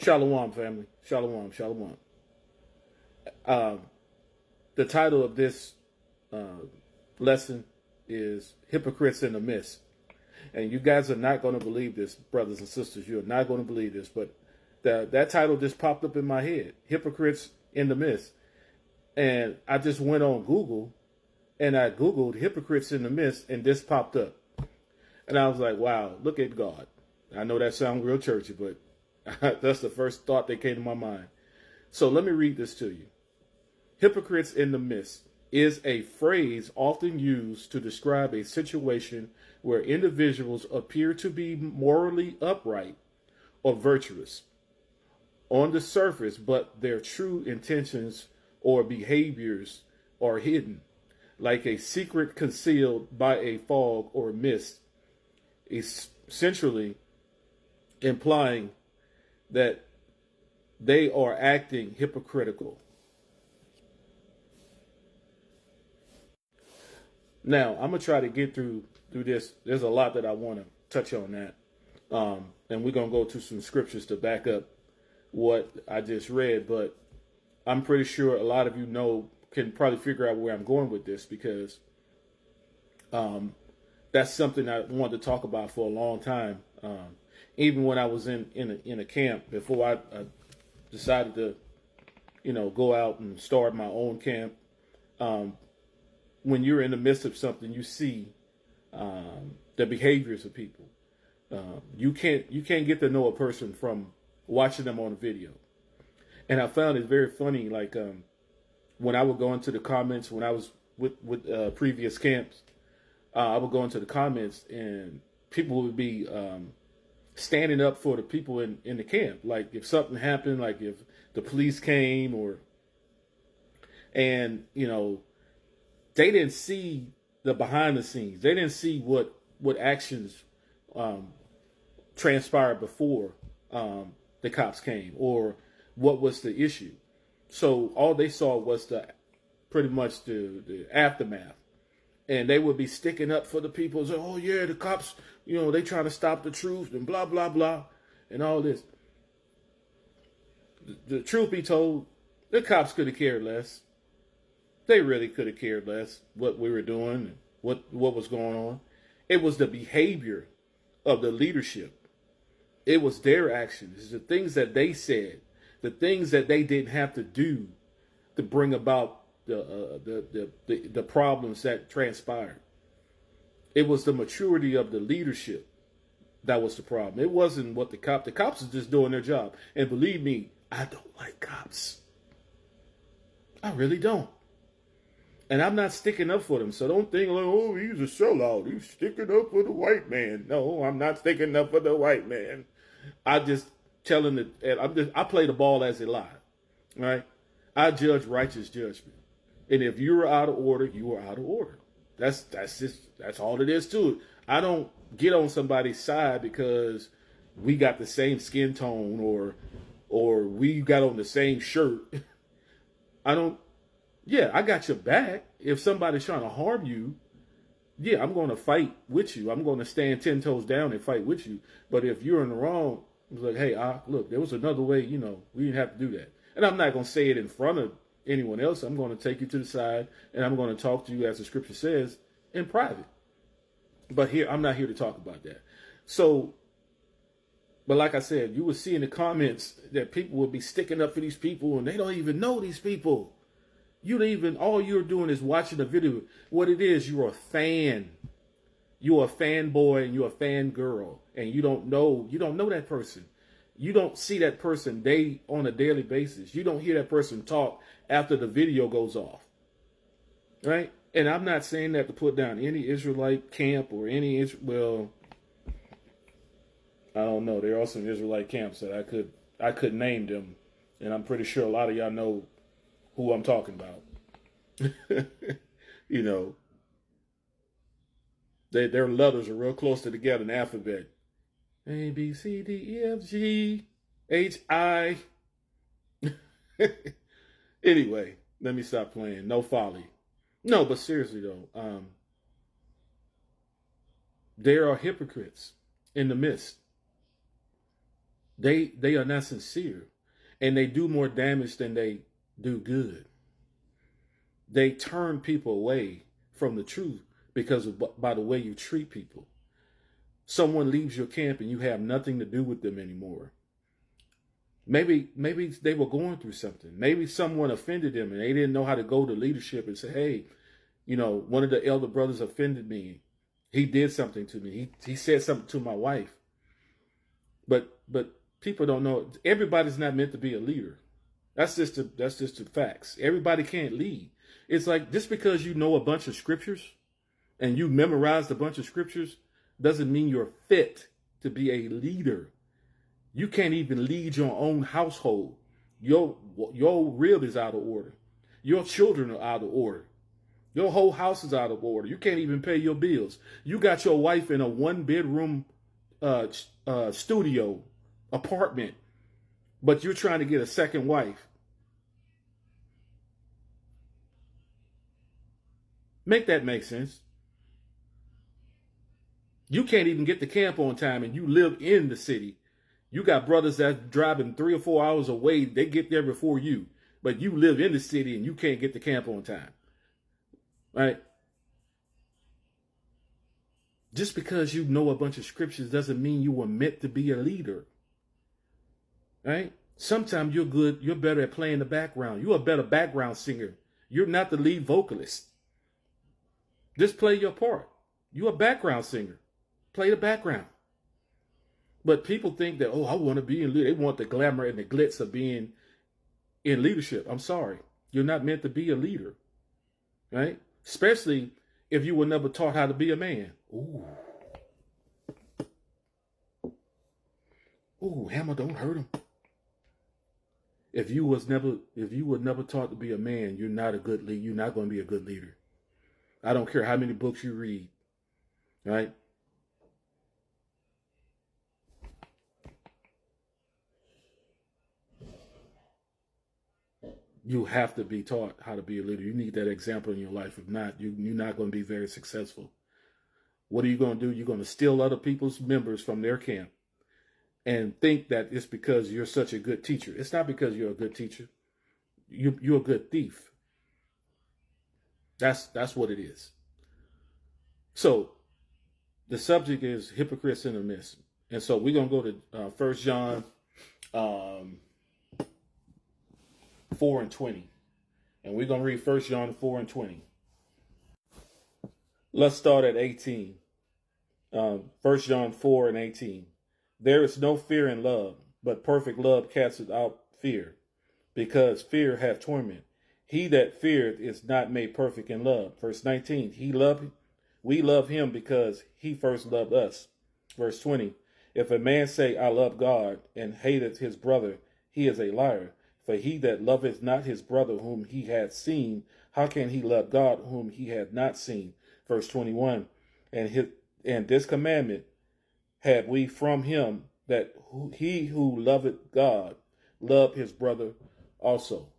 Shalom, family. Shalom, shalom. The title of this lesson is Hypocrites in the Mist. And you guys are not going to believe this, brothers and sisters. You're not going to believe this, but that title just popped up in my head. Hypocrites in the Mist. And I just went on Google and I Googled Hypocrites in the Mist, and this popped up. And I was like, wow, look at God. I know that sounds real churchy, but that's the first thought that came to my mind. So let me read this to you. Hypocrites in the mist is a phrase often used to describe a situation where individuals appear to be morally upright or virtuous on the surface, but their true intentions or behaviors are hidden, like a secret concealed by a fog or mist, essentially implying that they are acting hypocritical. Now, I'm going to try to get through this. There's a lot that I want to touch on that. And we're going to go to some scriptures to back up what I just read. But I'm pretty sure a lot of you can probably figure out where I'm going with this, because that's something I wanted to talk about for a long time. Even when I was in a camp, before I decided to, go out and start my own camp. When you're in the midst of something, you see the behaviors of people. You can't get to know a person from watching them on a video. And I found it very funny. Like when I would go into the comments, when I was with previous camps, I would go into the comments and people would be standing up for the people in the camp. Like if something happened, like if the police came and they didn't see the behind the scenes. They didn't see what actions transpired before the cops came, or what was the issue. So all they saw was pretty much the aftermath. And they would be sticking up for the people. Say, oh yeah, the cops, they trying to stop the truth and blah, blah, blah, and all this. The truth be told, the cops could have cared less. They really could have cared less what we were doing and what was going on. It was the behavior of the leadership. It was their actions, the things that they said, the things that they didn't have to do to bring about the problems that transpired. It was the maturity of the leadership that was the problem. It wasn't what the cops are just doing their job. And believe me, I don't like cops. I really don't. And I'm not sticking up for them. So don't think, like, oh, he's a sellout. He's sticking up for the white man. No, I'm not sticking up for the white man. I just telling it. I play the ball as it lies. Right? I judge righteous judgment. And if you are out of order, you are out of order. That's all it is to it. I don't get on somebody's side because we got the same skin tone or we got on the same shirt. I got your back. If somebody's trying to harm you, yeah, I'm going to fight with you. I'm going to stand 10 toes down and fight with you. But if you're in the wrong, it's like, hey, look, there was another way, we didn't have to do that. And I'm not going to say it in front of anyone else. I'm going to take you to the side and I'm going to talk to you, as the scripture says, in private. But here, I'm not here to talk about that. So, but like I said, you will see in the comments that people will be sticking up for these people and they don't even know these people. All you're doing is watching the video. What it is, you're a fan. You're a fanboy and you're a fangirl. And you don't know that person. You don't see that person on a daily basis. You don't hear that person talk after the video goes off. Right? And I'm not saying that to put down any Israelite camp or I don't know. There are some Israelite camps that I could name them. And I'm pretty sure a lot of y'all know who I'm talking about. Their letters are real close to together in the alphabet. A, B, C, D, E, F, G, H, I. Anyway, let me stop playing. No folly. No, but seriously though, there are hypocrites in the midst. They are not sincere, and they do more damage than they do good. They turn people away from the truth because of by the way you treat people. Someone leaves your camp and you have nothing to do with them anymore. Maybe they were going through something. Maybe someone offended them and they didn't know how to go to leadership and say, hey, one of the elder brothers offended me. He did something to me. He said something to my wife. But people don't know. Everybody's not meant to be a leader. That's just the facts. Everybody can't lead. It's like just because you know a bunch of scriptures and you memorized a bunch of scriptures doesn't mean you're fit to be a leader. You can't even lead your own household. Your rib is out of order. Your children are out of order. Your whole house is out of order. You can't even pay your bills. You got your wife in a 1-bedroom studio apartment, but you're trying to get a second wife. Make that make sense. You can't even get to camp on time and you live in the city. You got brothers that's driving 3 or 4 hours away. They get there before you, but you live in the city and you can't get to camp on time. Right? Just because you know a bunch of scriptures doesn't mean you were meant to be a leader. Right? Sometimes you're good. You're better at playing the background. You're a better background singer. You're not the lead vocalist. Just play your part. You're a background singer. Play the background. But people think that, I want to be in leadership. They want the glamour and the glitz of being in leadership. I'm sorry. You're not meant to be a leader. Right? Especially if you were never taught how to be a man. Ooh, hammer, don't hurt him. If you were never taught to be a man, you're not a good leader. You're not going to be a good leader. I don't care how many books you read. Right? You have to be taught how to be a leader. You need that example in your life. If not, you're not going to be very successful. What are you going to do? You're going to steal other people's members from their camp and think that it's because you're such a good teacher. It's not because you're a good teacher. You're a good thief. That's what it is. So the subject is hypocrites in the midst. And so we're going to go to 1 John 4:20. And we're going to read 1 John 4:20. Let's start at 18. 1 John 4:18. There is no fear in love, but perfect love casteth out fear, because fear hath torment. He that feareth is not made perfect in love. Verse 19. We love him because he first loved us. Verse 20. If a man say, I love God, and hateth his brother, he is a liar. For he that loveth not his brother whom he hath seen, how can he love God whom he hath not seen? Verse 21. And this commandment had we from him, that he who loveth God love his brother also.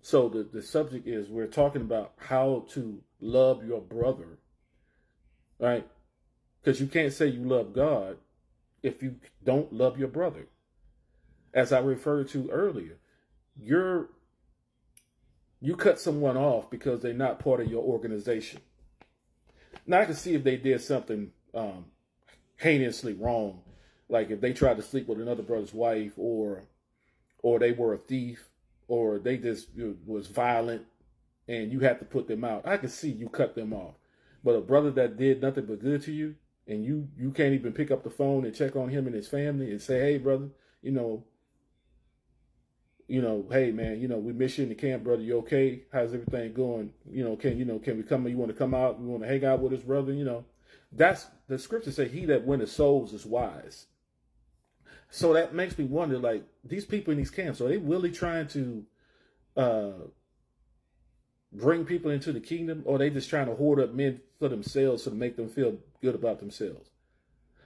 So the subject is, we're talking about how to love your brother, right? Because you can't say you love God if you don't love your brother. As I referred to earlier, you cut someone off because they're not part of your organization. Now I can see if they did something heinously wrong, like if they tried to sleep with another brother's wife, or they were a thief, or they just was violent, and you have to put them out. I can see you cut them off. But a brother that did nothing but good to you, and you can't even pick up the phone and check on him and his family and say, hey, brother, hey man, we miss you in the camp, brother. You okay? How's everything going? Can we come? You want to come out? You want to hang out with us, brother? That's the scripture say, he that winneth souls is wise. So that makes me wonder, like, these people in these camps, are they really trying to bring people into the kingdom, or are they just trying to hoard up men for themselves to make them feel good about themselves?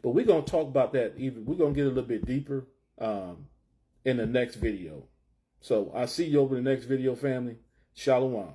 But we're going to talk about that. We're going to get a little bit deeper in the next video. So I'll see you over the next video, family. Shalom.